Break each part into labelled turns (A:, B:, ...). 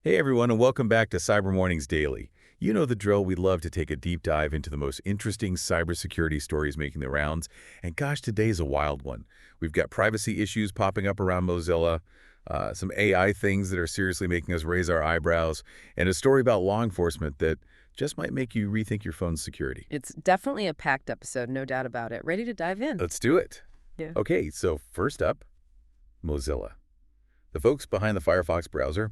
A: Hey everyone, and welcome back to Cyber Mornings Daily. You know the drill. We love to take a deep dive into the most interesting cybersecurity stories making the rounds. And gosh, today's a wild one. We've got privacy issues popping up around Mozilla, some AI things that are seriously making us raise our eyebrows, and a story about law enforcement that just might make you rethink your phone's security.
B: It's definitely a packed episode, no doubt about it. Ready to dive in?
A: Let's do it.
B: Yeah.
A: Okay, so first up, Mozilla. The folks behind the Firefox browser,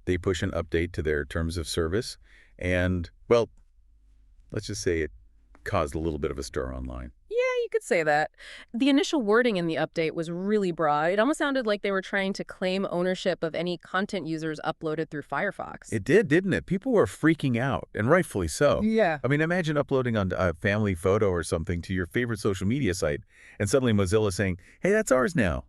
A: they push an update to their terms of service, and, well, let's just say it caused a little bit of a stir online.
B: Yeah, you could say that. The initial wording in the update was really broad. It almost sounded like they were trying to claim ownership of any content users uploaded through Firefox.
A: It did, didn't it? People were freaking out, and rightfully so.
B: Yeah.
A: I mean, imagine uploading on a family photo or something to your favorite social media site, and suddenly Mozilla saying, hey, that's ours now.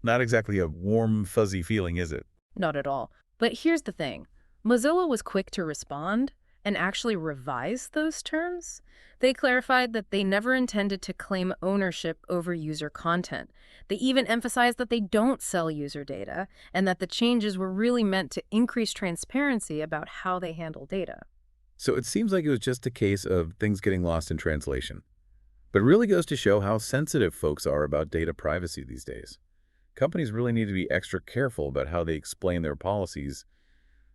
A: Not exactly a warm, fuzzy feeling, is it?
B: Not at all. But here's the thing. Mozilla was quick to respond and actually revise those terms. They clarified that they never intended to claim ownership over user content. They even emphasized that they don't sell user data and that the changes were really meant to increase transparency about how they handle data.
A: So it seems like it was just a case of things getting lost in translation. But it really goes to show how sensitive folks are about data privacy these days. Companies really need to be extra careful about how they explain their policies,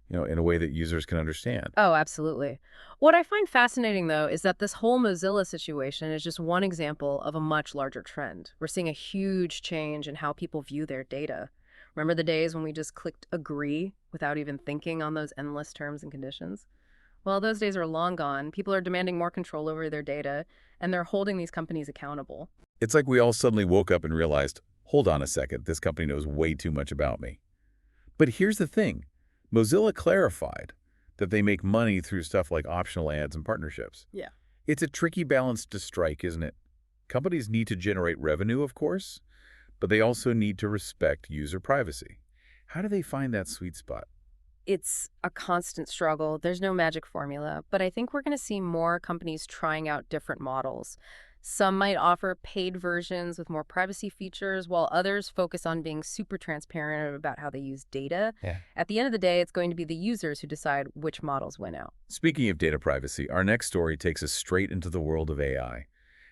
A: in a way that users can understand.
B: Oh, absolutely. What I find fascinating, though, is that this whole Mozilla situation is just one example of a much larger trend. We're seeing a huge change in how people view their data. Remember the days when we just clicked agree without even thinking on those endless terms and conditions? Well, those days are long gone. People are demanding more control over their data, and they're holding these companies accountable.
A: It's like we all suddenly woke up and realized, hold on a second, this company knows way too much about me. But here's the thing. Mozilla clarified that they make money through stuff like optional ads and partnerships.
B: Yeah.
A: It's a tricky balance to strike, isn't it? Companies need to generate revenue, of course, but they also need to respect user privacy. How do they find that sweet spot?
B: It's a constant struggle. There's no magic formula, but I think we're going to see more companies trying out different models. Some might offer paid versions with more privacy features, while others focus on being super transparent about how they use data.
A: Yeah.
B: At the end of the day, it's going to be the users who decide which models win out.
A: Speaking of data privacy, our next story takes us straight into the world of AI.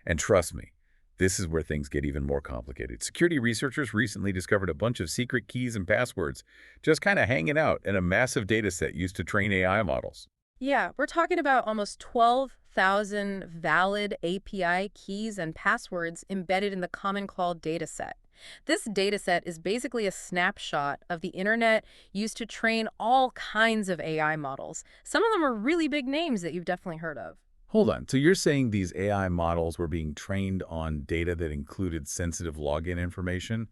A: And trust me, this is where things get even more complicated. Security researchers recently discovered a bunch of secret keys and passwords just kind of hanging out in a massive data set used to train AI models.
B: Yeah, we're talking about almost 12,000 valid API keys and passwords embedded in the Common Call dataset. This dataset is basically a snapshot of the internet used to train all kinds of AI models. Some of them are really big names that you've definitely heard of.
A: Hold on, so you're saying these AI models were being trained on data that included sensitive login information?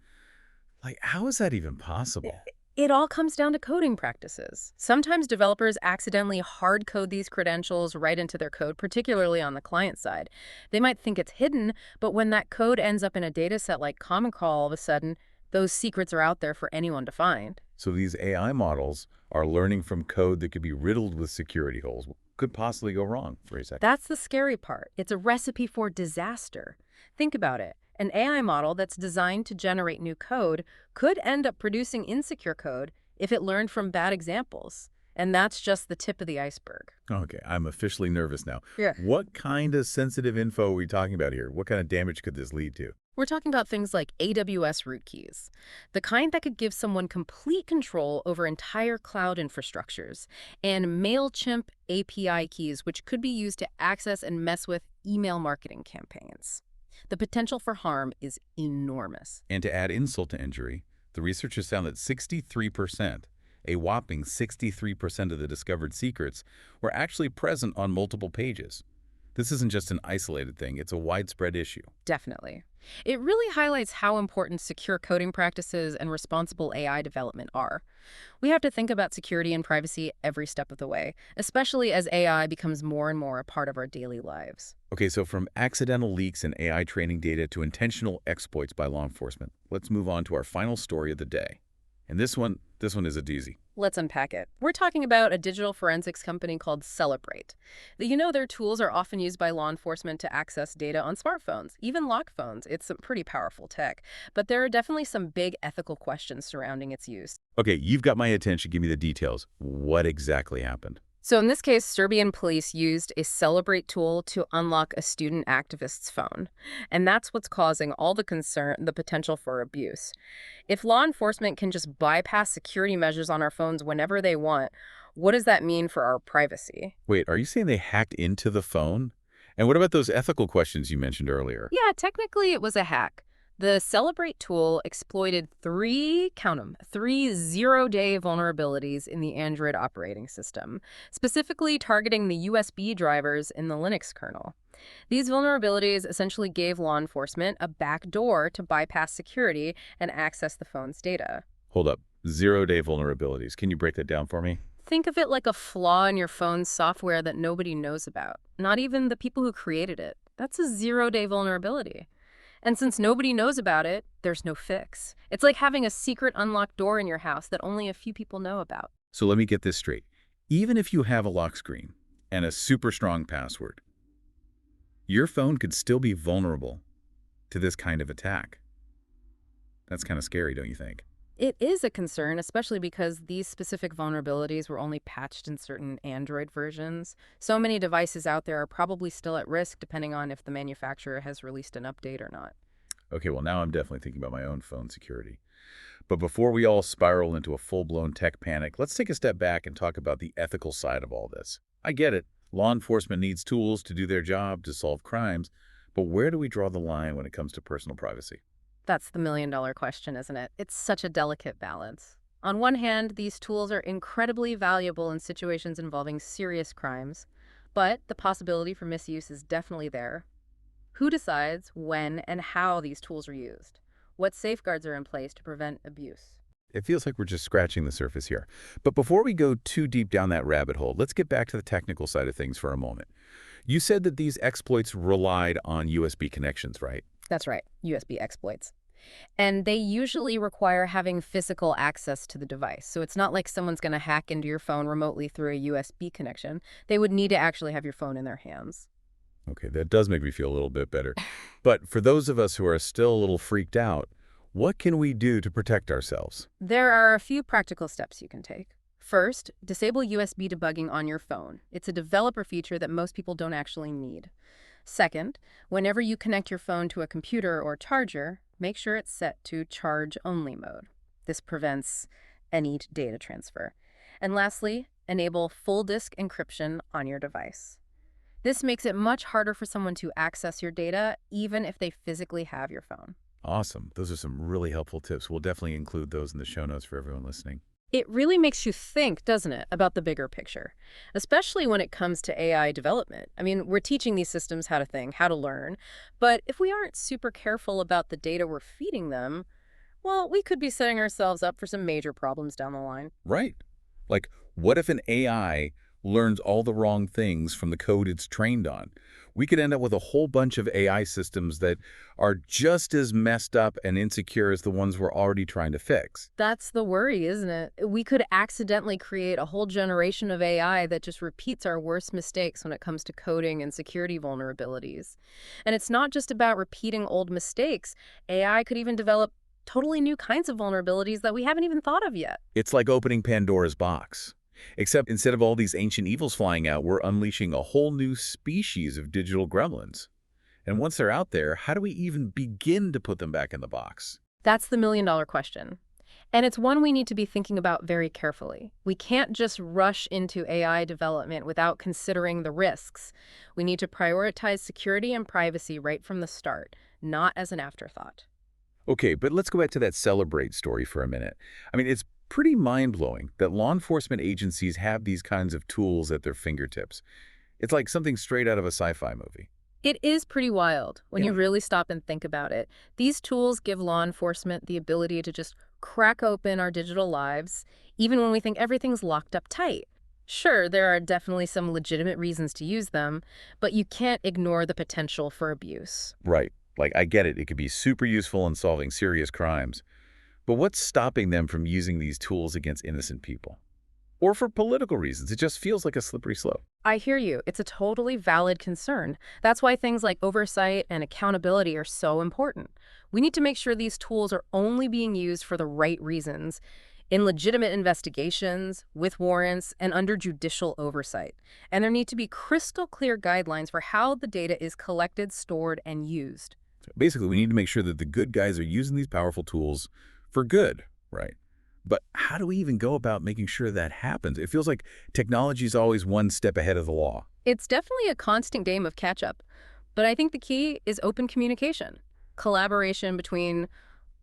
A: Like, how is that even possible?
B: It all comes down to coding practices. Sometimes developers accidentally hard code these credentials right into their code, particularly on the client side. They might think it's hidden, but when that code ends up in a data set like Common Call, all of a sudden, those secrets are out there for anyone to find.
A: So these AI models are learning from code that could be riddled with security holes. What could possibly go wrong for a second?
B: That's the scary part. It's a recipe for disaster. Think about it. An AI model that's designed to generate new code could end up producing insecure code if it learned from bad examples. And that's just the tip of the iceberg.
A: Okay, I'm officially nervous now.
B: Yeah.
A: What kind of sensitive info are we talking about here? What kind of damage could this lead to?
B: We're talking about things like AWS root keys, the kind that could give someone complete control over entire cloud infrastructures, and MailChimp API keys, which could be used to access and mess with email marketing campaigns. The potential for harm is enormous.
A: And to add insult to injury, the researchers found that 63%, a whopping 63% of the discovered secrets, were actually present on multiple pages. This isn't just an isolated thing, it's a widespread issue.
B: Definitely. It really highlights how important secure coding practices and responsible AI development are. We have to think about security and privacy every step of the way, especially as AI becomes more and more a part of our daily lives.
A: Okay, so from accidental leaks in AI training data to intentional exploits by law enforcement, let's move on to our final story of the day. And this one is a doozy.
B: Let's unpack it. We're talking about a digital forensics company called Celebrate. Their tools are often used by law enforcement to access data on smartphones, even lock phones. It's some pretty powerful tech, but there are definitely some big ethical questions surrounding its use.
A: Okay, you've got my attention. Give me the details. What exactly happened?
B: So in this case, Serbian police used a Celebrate tool to unlock a student activist's phone. And that's what's causing all the concern, the potential for abuse. If law enforcement can just bypass security measures on our phones whenever they want, what does that mean for our privacy?
A: Wait, are you saying they hacked into the phone? And what about those ethical questions you mentioned earlier?
B: Yeah, technically it was a hack. The Celebrate tool exploited count 'em, three zero-day vulnerabilities in the Android operating system, specifically targeting the USB drivers in the Linux kernel. These vulnerabilities essentially gave law enforcement a backdoor to bypass security and access the phone's data.
A: Hold up. 0-day vulnerabilities. Can you break that down for me?
B: Think of it like a flaw in your phone's software that nobody knows about, not even the people who created it. That's a zero-day vulnerability. And since nobody knows about it, there's no fix. It's like having a secret unlocked door in your house that only a few people know about.
A: So let me get this straight. Even if you have a lock screen and a super strong password, your phone could still be vulnerable to this kind of attack. That's kind of scary, don't you think?
B: It is a concern, especially because these specific vulnerabilities were only patched in certain Android versions. So many devices out there are probably still at risk depending on if the manufacturer has released an update or not.
A: Okay, well, now I'm definitely thinking about my own phone security. But before we all spiral into a full-blown tech panic, let's take a step back and talk about the ethical side of all this. I get it. Law enforcement needs tools to do their job, to solve crimes. But where do we draw the line when it comes to personal privacy?
B: That's the million-dollar question, isn't it? It's such a delicate balance. On one hand, these tools are incredibly valuable in situations involving serious crimes, but the possibility for misuse is definitely there. Who decides when and how these tools are used? What safeguards are in place to prevent abuse?
A: It feels like we're just scratching the surface here. But before we go too deep down that rabbit hole, let's get back to the technical side of things for a moment. You said that these exploits relied on USB connections, right?
B: That's right, USB exploits. And they usually require having physical access to the device. So it's not like someone's going to hack into your phone remotely through a USB connection. They would need to actually have your phone in their hands.
A: Okay, that does make me feel a little bit better. But for those of us who are still a little freaked out, what can we do to protect ourselves?
B: There are a few practical steps you can take. First, disable USB debugging on your phone. It's a developer feature that most people don't actually need. Second, whenever you connect your phone to a computer or charger, make sure it's set to charge-only mode. This prevents any data transfer. And lastly, enable full disk encryption on your device. This makes it much harder for someone to access your data, even if they physically have your phone.
A: Awesome. Those are some really helpful tips. We'll definitely include those in the show notes for everyone listening.
B: It really makes you think, doesn't it, about the bigger picture, especially when it comes to AI development. I mean, we're teaching these systems how to think, how to learn, but if we aren't super careful about the data we're feeding them, well, we could be setting ourselves up for some major problems down the line.
A: Right. Like, what if an AI learns all the wrong things from the code it's trained on? We could end up with a whole bunch of AI systems that are just as messed up and insecure as the ones we're already trying to fix.
B: That's the worry, isn't it? We could accidentally create a whole generation of AI that just repeats our worst mistakes when it comes to coding and security vulnerabilities. And it's not just about repeating old mistakes. AI could even develop totally new kinds of vulnerabilities that we haven't even thought of yet.
A: It's like opening Pandora's box. Except instead of all these ancient evils flying out, we're unleashing a whole new species of digital gremlins. And once they're out there, how do we even begin to put them back in the box?
B: That's the million-dollar question. And it's one we need to be thinking about very carefully. We can't just rush into AI development without considering the risks. We need to prioritize security and privacy right from the start, not as an afterthought.
A: Okay, but let's go back to that Celebrate story for a minute. I mean, it's pretty mind-blowing that law enforcement agencies have these kinds of tools at their fingertips. It's like something straight out of a sci-fi movie.
B: It is pretty wild when
A: Yeah.
B: you really stop and think about it. These tools give law enforcement the ability to just crack open our digital lives, even when we think everything's locked up tight. Sure, there are definitely some legitimate reasons to use them, but you can't ignore the potential for abuse.
A: Right. Like, I get it. It could be super useful in solving serious crimes. But what's stopping them from using these tools against innocent people? Or for political reasons? It just feels like a slippery slope.
B: I hear you. It's a totally valid concern. That's why things like oversight and accountability are so important. We need to make sure these tools are only being used for the right reasons, in legitimate investigations, with warrants, and under judicial oversight. And there need to be crystal clear guidelines for how the data is collected, stored, and used.
A: Basically, we need to make sure that the good guys are using these powerful tools for good, right? But how do we even go about making sure that happens? It feels like technology is always one step ahead of the law.
B: It's definitely a constant game of catch up, but I think the key is open communication, collaboration between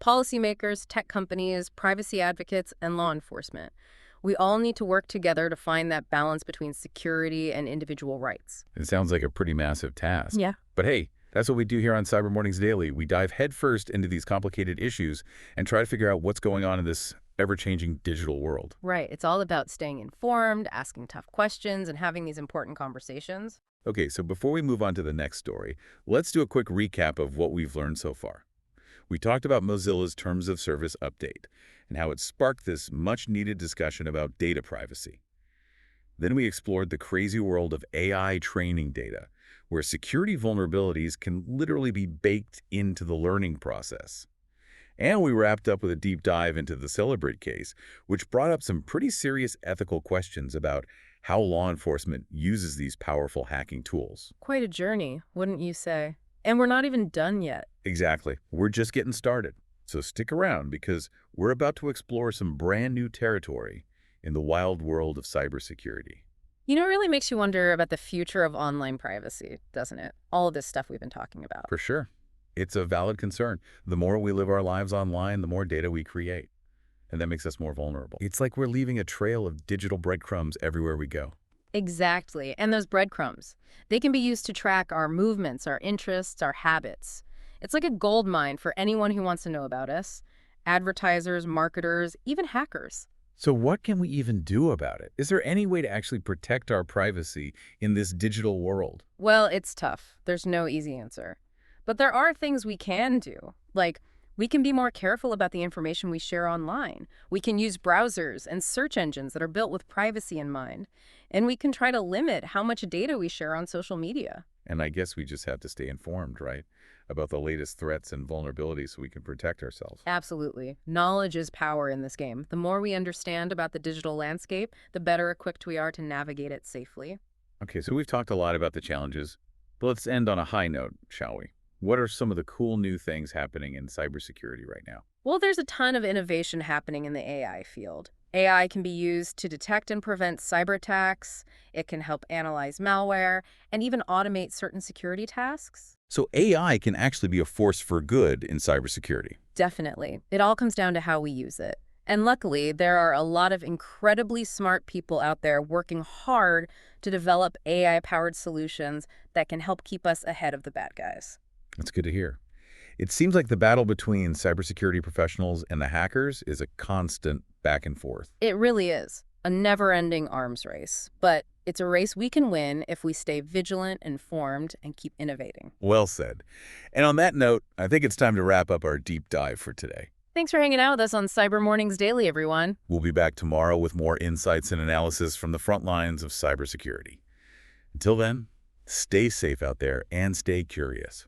B: policymakers, tech companies, privacy advocates, and law enforcement. We all need to work together to find that balance between security and individual rights.
A: It sounds like a pretty massive task.
B: Yeah.
A: But hey, that's what we do here on Cyber Mornings Daily. We dive headfirst into these complicated issues and try to figure out what's going on in this ever-changing digital world.
B: Right. It's all about staying informed, asking tough questions, and having these important conversations.
A: Okay, so before we move on to the next story, let's do a quick recap of what we've learned so far. We talked about Mozilla's Terms of Service update and how it sparked this much-needed discussion about data privacy. Then we explored the crazy world of AI training data, where security vulnerabilities can literally be baked into the learning process. And we wrapped up with a deep dive into the Cellebrite case, which brought up some pretty serious ethical questions about how law enforcement uses these powerful hacking tools.
B: Quite a journey, wouldn't you say? And we're not even done yet.
A: Exactly. We're just getting started. So stick around because we're about to explore some brand new territory in the wild world of cybersecurity.
B: You know, it really makes you wonder about the future of online privacy, doesn't it? All of this stuff we've been talking about.
A: For sure. It's a valid concern. The more we live our lives online, the more data we create. And that makes us more vulnerable. It's like we're leaving a trail of digital breadcrumbs everywhere we go.
B: Exactly. And those breadcrumbs, they can be used to track our movements, our interests, our habits. It's like a gold mine for anyone who wants to know about us. Advertisers, marketers, even hackers.
A: So what can we even do about it? Is there any way to actually protect our privacy in this digital world?
B: Well, it's tough. There's no easy answer. But there are things we can do, like we can be more careful about the information we share online. We can use browsers and search engines that are built with privacy in mind. And we can try to limit how much data we share on social media.
A: And I guess we just have to stay informed, right, about the latest threats and vulnerabilities so we can protect ourselves.
B: Absolutely. Knowledge is power in this game. The more we understand about the digital landscape, the better equipped we are to navigate it safely.
A: Okay, so we've talked a lot about the challenges, but let's end on a high note, shall we? What are some of the cool new things happening in cybersecurity right now?
B: Well, there's a ton of innovation happening in the AI field. AI can be used to detect and prevent cyber attacks. It can help analyze malware and even automate certain security tasks.
A: So AI can actually be a force for good in cybersecurity.
B: Definitely. It all comes down to how we use it. And luckily, there are a lot of incredibly smart people out there working hard to develop AI-powered solutions that can help keep us ahead of the bad guys.
A: That's good to hear. It seems like the battle between cybersecurity professionals and the hackers is a constant back and forth.
B: It really is a never-ending arms race, but it's a race we can win if we stay vigilant, informed, and keep innovating.
A: Well said. And on that note, I think it's time to wrap up our deep dive for today.
B: Thanks for hanging out with us on Cyber Mornings Daily, everyone.
A: We'll be back tomorrow with more insights and analysis from the front lines of cybersecurity. Until then, stay safe out there and stay curious.